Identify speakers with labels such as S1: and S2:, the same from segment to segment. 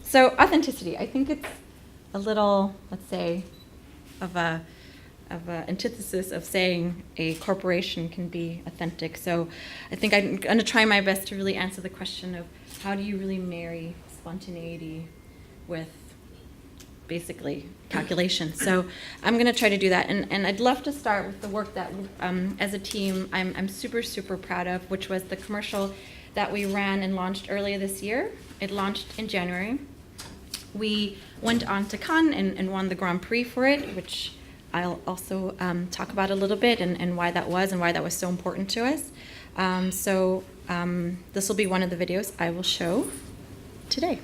S1: So authenticity, I think it's a little, let's say, of a antithesis of saying a corporation can be authentic. So I think I'm going to try my best to really answer the question of how do you really marry spontaneity with basically calculation. So I'm going to try to do that. And I'd love to start with the work that as a team I'm super, super proud of, which was the commercial that we ran and launched earlier this year. It launched in January. We went on to Cannes and won the Grand Prix for it, which I'll also talk about a little bit and why that was and why that was so important to us. This will be one of the videos I will show today.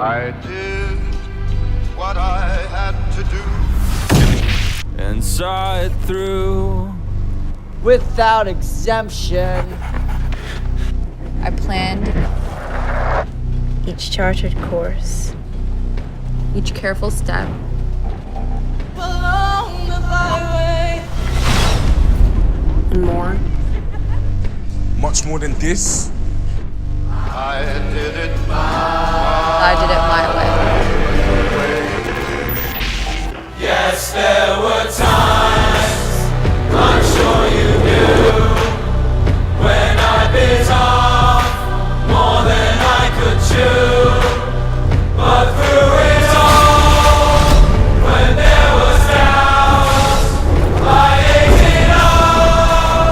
S2: I did what I had to do and saw it through
S3: without exemption.
S4: I planned each charted course, each careful step.
S5: Along the highway.
S4: And more.
S6: Much more than this.
S2: I did it
S4: my way.
S7: Yes, there were times, I'm sure you knew, when I bit off more than I could chew. But through it all, when there was doubt, I ate it up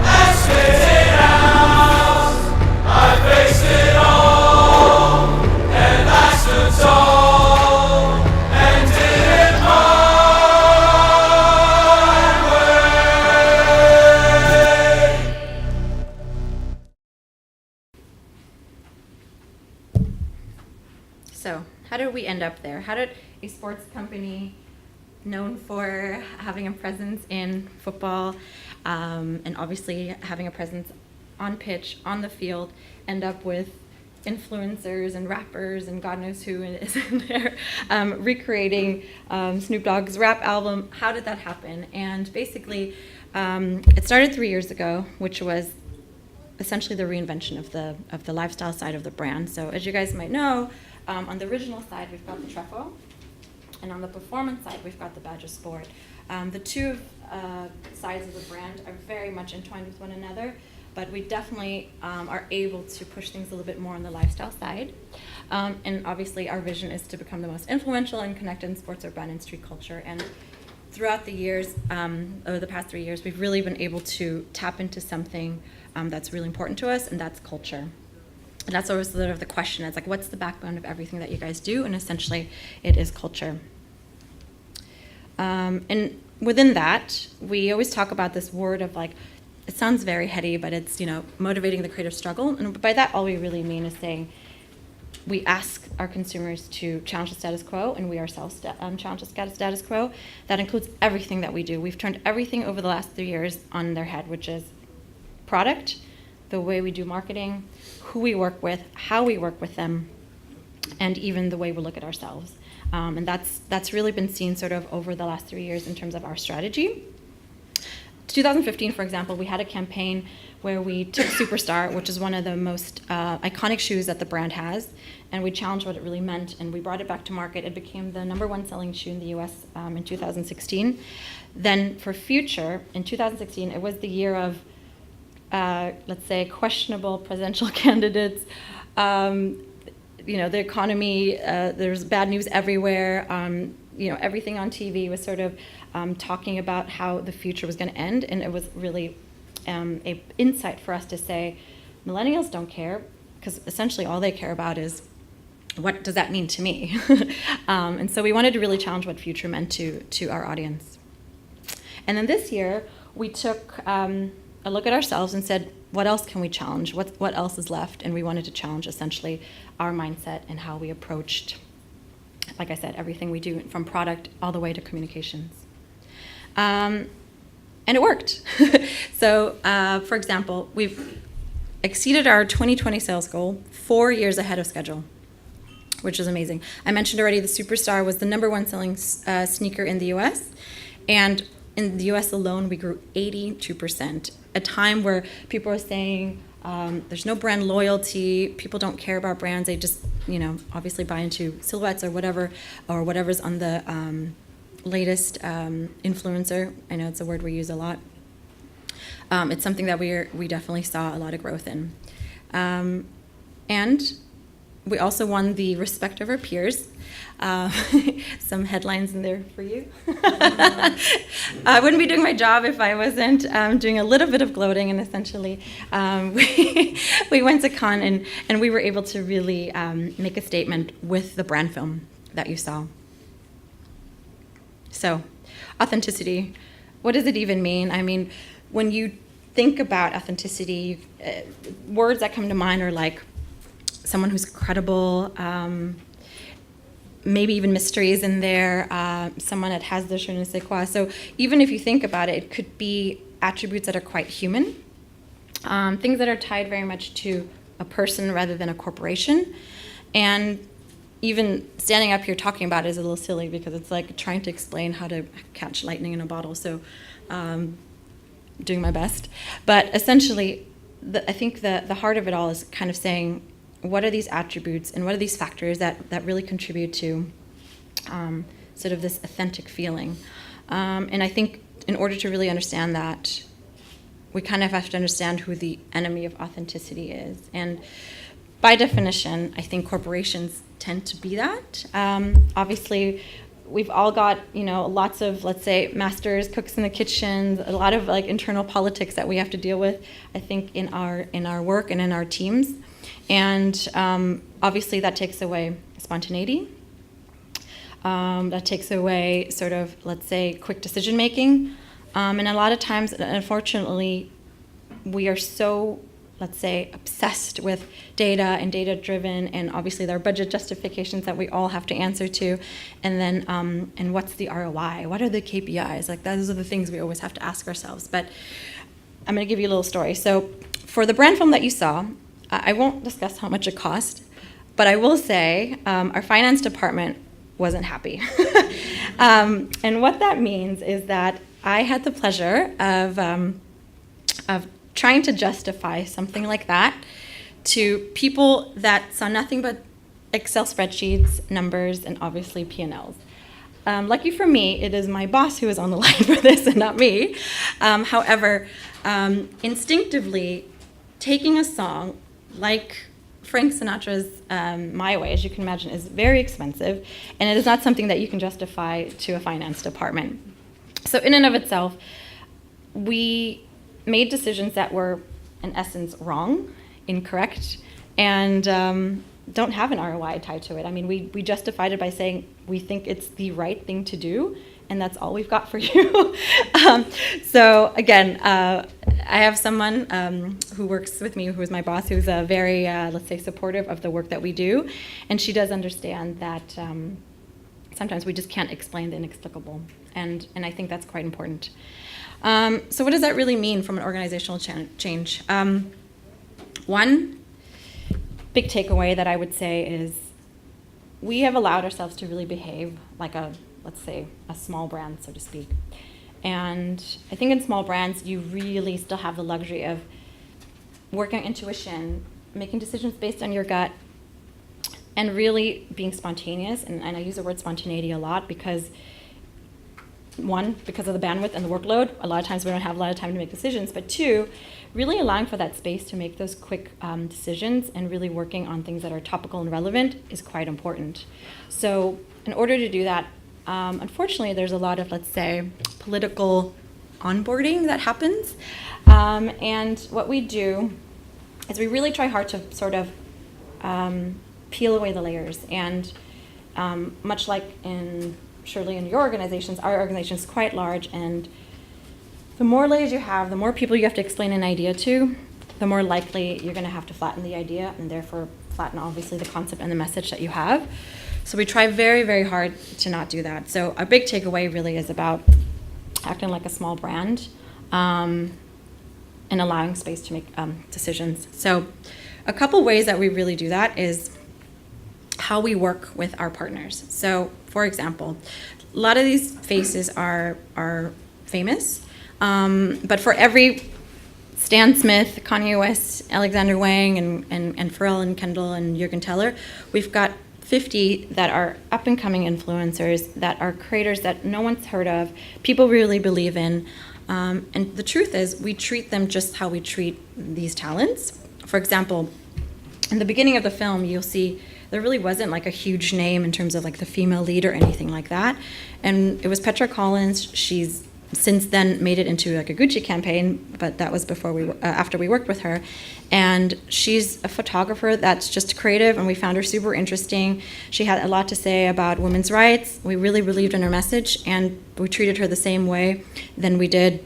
S7: and spit it out. I faced it all, and I stood tall and did it
S1: So how did we end up there? How did a sports company known for having a presence in football and obviously having a presence on pitch, on the field, end up with influencers and rappers and God knows who is in there recreating Snoop Dogg's rap album? How did that happen? And basically, it started 3 years ago, which was essentially the reinvention of the lifestyle side of the brand. So as you guys might know, on the original side, we've got the Trefo, and on the performance side, we've got the Badge of Sport. The two sides of the brand are very much entwined with one another, but we definitely are able to push things a little bit more on the lifestyle side. And obviously, our vision is to become the most influential and connected in sports, urban, and street culture. And throughout the years, over the past 3 years, we've really been able to tap into something that's really important to us, and that's culture. And that's always sort of the question. It's like, what's the backbone of everything that you guys do? And essentially, it is culture. And within that, we always talk about this word of like, it sounds very heady, but it's, motivating the creative struggle. And by that, all we really mean is saying, we ask our consumers to challenge the status quo, and we ourselves challenge the status quo. That includes everything that we do. We've turned everything over the last 3 years on their head, which is product, the way we do marketing, who we work with, how we work with them, and even the way we look at ourselves. And that's really been seen sort of over the last 3 years in terms of our strategy. 2015, for example, we had a campaign where we took Superstar, which is one of the most iconic shoes that the brand has, and we challenged what it really meant, and we brought it back to market. It became the #1 selling shoe in the US in 2016. Then for Future, in 2016, it was the year of, let's say, questionable presidential candidates. The economy, there's bad news everywhere. Everything on TV was sort of talking about how the future was going to end, and it was really an insight for us to say, millennials don't care, because essentially all they care about is, what does that mean to me? And so we wanted to really challenge what future meant to our audience. And then this year, we took a look at ourselves and said, what else can we challenge? What else is left? And we wanted to challenge essentially our mindset and how we approached, like I said, everything we do, from product all the way to communications. And and it worked. So, for example, we've exceeded our 2020 sales goal 4 years ahead of schedule, which is amazing. I mentioned already the Superstar was the #1 selling sneaker in the US, and in the US alone, we grew 82%, a time where people are saying there's no brand loyalty, people don't care about brands, they just, obviously buy into silhouettes or whatever's on the latest influencer. I know it's a word we use a lot. It's something that we definitely saw a lot of growth in. And we also won the respect of our peers. Some headlines in there for you. I wouldn't be doing my job if I wasn't doing a little bit of gloating, and essentially we went to Cannes and we were able to really make a statement with the brand film that you saw. So, authenticity, what does it even mean? I mean, when you think about authenticity, words that come to mind are like someone who's credible, maybe even mysteries in there, someone that has the je ne sais quoi. So even if you think about it, it could be attributes that are quite human, things that are tied very much to a person rather than a corporation. And even standing up here talking about it is a little silly because it's like trying to explain how to catch lightning in a bottle. So doing my best. But essentially, I think the heart of it all is kind of saying, what are these attributes and what are these factors that really contribute to sort of this authentic feeling? And I think in order to really understand that, we kind of have to understand who the enemy of authenticity is. And by definition, I think corporations tend to be that. Obviously, we've all got, lots of, let's say, masters, cooks in the kitchen, a lot of like internal politics that we have to deal with, I think, in our work and in our teams. And obviously that takes away spontaneity. That takes away sort of, let's say, quick decision making. And a lot of times, unfortunately, we are so, let's say, obsessed with data and data-driven, and obviously there are budget justifications that we all have to answer to. And then, and what's the ROI? What are the KPIs? Like, those are the things we always have to ask ourselves. But I'm going to give you a little story. So for the brand film that you saw, I won't discuss how much it cost, but I will say our finance department wasn't happy. And what that means is that I had the pleasure of trying to justify something like that to people that saw nothing but Excel spreadsheets, numbers, and obviously P&Ls. Lucky for me, it is my boss who is on the line for this and not me. However, instinctively, taking a song like Frank Sinatra's My Way, as you can imagine, is very expensive, and it is not something that you can justify to a finance department. So in and of itself, we made decisions that were, in essence, wrong, incorrect, and don't have an ROI tied to it. I mean, we justified it by saying we think it's the right thing to do, and that's all we've got for you. So again, I have someone who works with me, who is my boss, who's very, let's say, supportive of the work that we do, and she does understand that sometimes we just can't explain the inexplicable, and I think that's quite important. So what does that really mean from an organizational change? One big takeaway that I would say is we have allowed ourselves to really behave like let's say, a small brand, so to speak. And I think in small brands, you really still have the luxury of working on intuition, making decisions based on your gut, and really being spontaneous. And I use the word spontaneity a lot because, one, because of the bandwidth and the workload, a lot of times we don't have a lot of time to make decisions, but two, really allowing for that space to make those quick decisions and really working on things that are topical and relevant is quite important. So in order to do that, unfortunately, there's a lot of, let's say, political onboarding that happens. And what we do is we really try hard to sort of peel away the layers. And much like surely in your organizations, our organization is quite large. And the more layers you have, the more people you have to explain an idea to, the more likely you're going to have to flatten the idea and therefore flatten, obviously, the concept and the message that you have. So we try very, very hard to not do that. So a big takeaway really is about acting like a small brand, and allowing space to make decisions. So a couple ways that we really do that is how we work with our partners. So for example, a lot of these faces are famous, but for every Stan Smith, Kanye West, Alexander Wang, and Pharrell and Kendall and Jürgen Teller, we've got 50 that are up-and-coming influencers, that are creators that no one's heard of, people really believe in. And the truth is, we treat them just how we treat these talents. For example, in the beginning of the film, you'll see there really wasn't like a huge name in terms of like the female lead or anything like that. And it was Petra Collins. She's since then made it into like a Gucci campaign, but that was before after we worked with her. And she's a photographer that's just creative, and we found her super interesting. She had a lot to say about women's rights. We really believed in her message, and we treated her the same way than we did.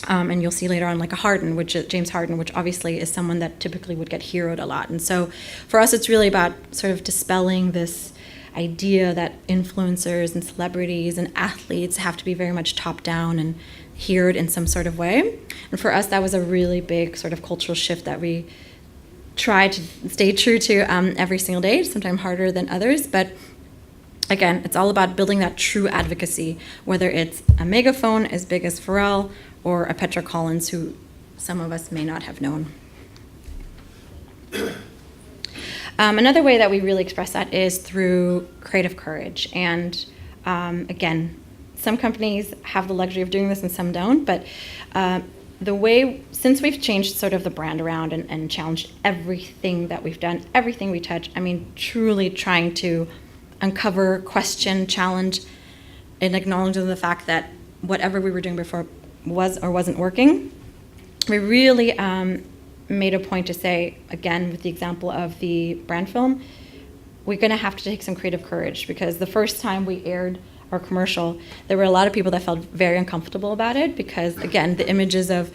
S1: And you'll see later on like a Harden, which is James Harden, which obviously is someone that typically would get heroed a lot. And so for us, it's really about sort of dispelling this idea that influencers and celebrities and athletes have to be very much top down and heard in some sort of way. And for us, that was a really big sort of cultural shift that we try to stay true to every single day, sometimes harder than others. But again, it's all about building that true advocacy, whether it's a megaphone as big as Pharrell or a Petra Collins, who some of us may not have known. Another way that we really express that is through creative courage. And again, some companies have the luxury of doing this and some don't, but the way, since we've changed sort of the brand around and challenged everything that we've done, everything we touch, I mean, truly trying to uncover, question, challenge, and acknowledge the fact that whatever we were doing before was or wasn't working, we really made a point to say, again, with the example of the brand film, we're going to have to take some creative courage, because the first time we aired our commercial, there were a lot of people that felt very uncomfortable about it, because, again, the images of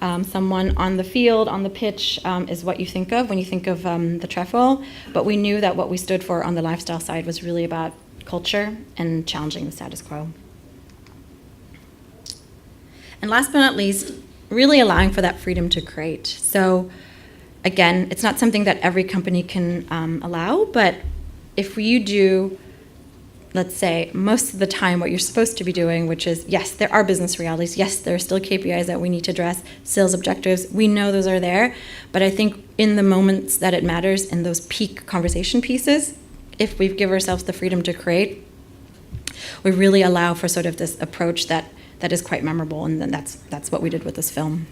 S1: someone on the field, on the pitch, is what you think of when you think of the trefoil. But we knew that what we stood for on the lifestyle side was really about culture and challenging the status quo. And last but not least, really allowing for that freedom to create. So again, it's not something that every company can allow, but if you do, let's say, most of the time what you're supposed to be doing, which is, yes, there are business realities, yes, there are still KPIs that we need to address, sales objectives, we know those are there, but I think in the moments that it matters, in those peak conversation pieces, if we give ourselves the freedom to create, we really allow for sort of this approach that is quite memorable, and then that's what we did with this film.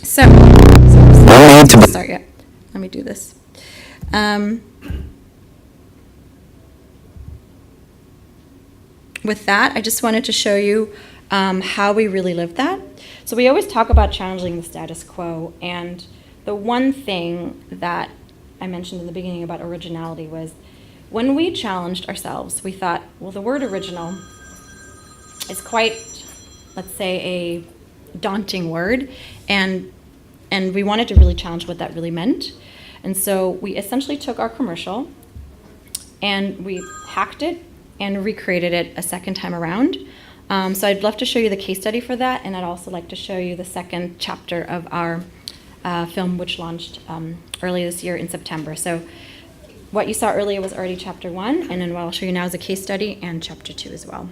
S1: So start yet. Let me do this. With that, I just wanted to show you how we really lived that. So we always talk about challenging the status quo, and the one thing that I mentioned in the beginning about originality was when we challenged ourselves, we thought, well, the word original is quite, let's say, a daunting word, and we wanted to really challenge what that really meant. And so we essentially took our commercial and we hacked it and recreated it a second time around. So I'd love to show you the case study for that, and I'd also like to show you the second chapter of our film, which launched early this year in September. So what you saw earlier was already chapter 1, and then what I'll show you now is a case study and chapter 2 as well.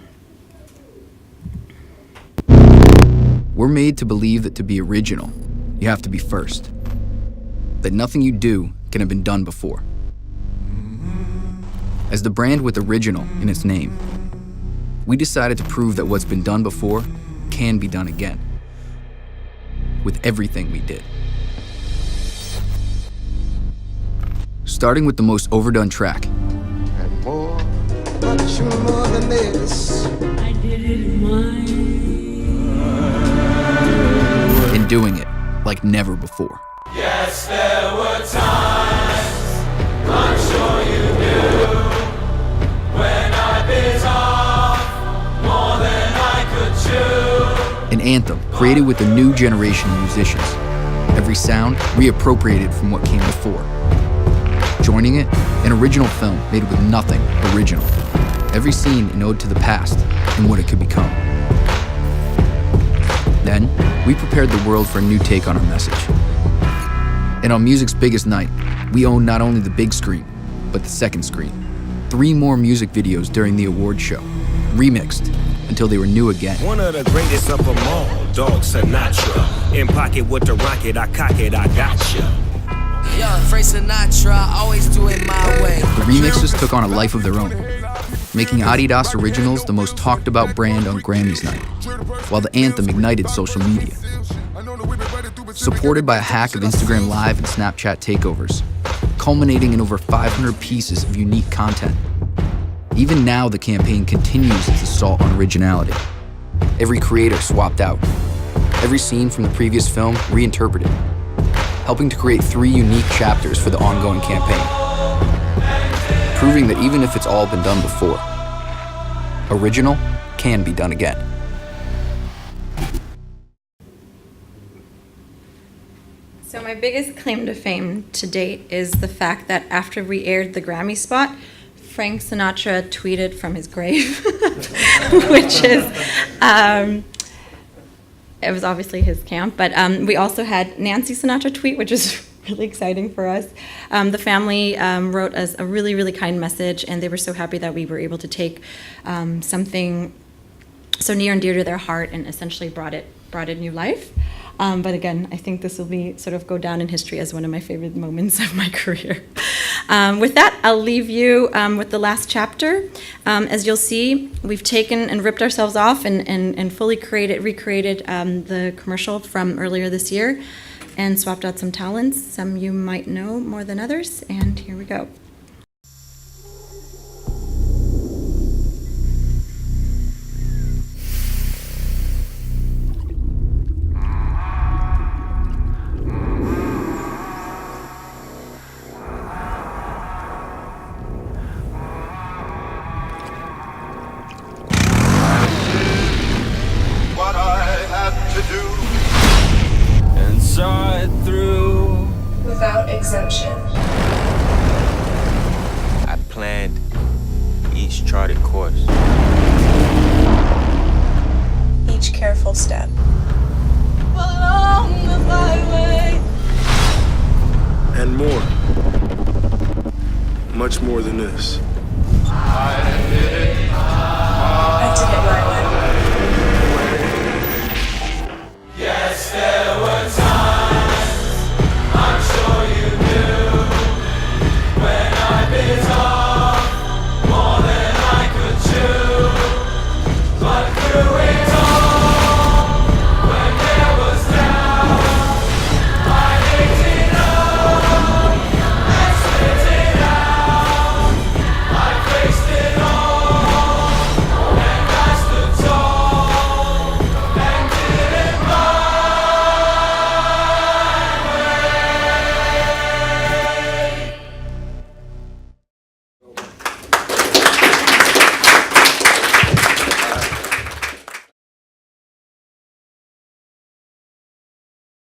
S8: We're made to believe that to be original, you have to be first. That nothing you do can have been done before. As the brand with original in its name, we decided to prove that what's been done before can be done again. With everything we did. Starting with the most overdone track.
S9: And more, much more than this. I did it mine.
S8: And doing it like never before.
S7: Yes, there were times, I'm sure you knew, when I bit off more than I could chew.
S8: An anthem created with a new generation of musicians. Every sound reappropriated from what came before. Joining it, an original film made with nothing original. Every scene an ode to the past and what it could become. Then, we prepared the world for a new take on our message. And on music's biggest night, we owned not only the big screen, but the second screen. 3 more music videos during the award show, remixed until they were new again.
S10: One of the greatest of them all, Dog Sinatra. In pocket with the rocket, I cock it, I gotcha.
S11: Yeah, Frank Sinatra, always do it my way.
S8: The remixes took on a life of their own, making Adidas Originals the most talked about brand on Grammys night, while the anthem ignited social media. Supported by a hack of Instagram Live and Snapchat takeovers, culminating in over 500 pieces of unique content. Even now, the campaign continues its assault on originality. Every creator swapped out, every scene from the previous film reinterpreted, helping to create 3 unique chapters for the ongoing campaign, proving that even if it's all been done before, original can be done again.
S1: So my biggest claim to fame to date is the fact that after we aired the Grammy spot, Frank Sinatra tweeted from his grave, which is, it was obviously his camp, but we also had Nancy Sinatra tweet, which is really exciting for us. The family wrote us a really, really kind message, and they were so happy that we were able to take something so near and dear to their heart and essentially brought it new life. But again, I think this will be sort of go down in history as one of my favorite moments of my career. With that, I'll leave you with the last chapter. As you'll see, we've taken and ripped ourselves off and fully recreated the commercial from earlier this year and swapped out some talents. Some you might know more than others, and here we go.
S2: What I had to do and saw it through
S5: Without exemption.
S10: I planned each charted course.
S5: Each careful step. Along the highway.
S6: And more. Much more than this.
S2: I did it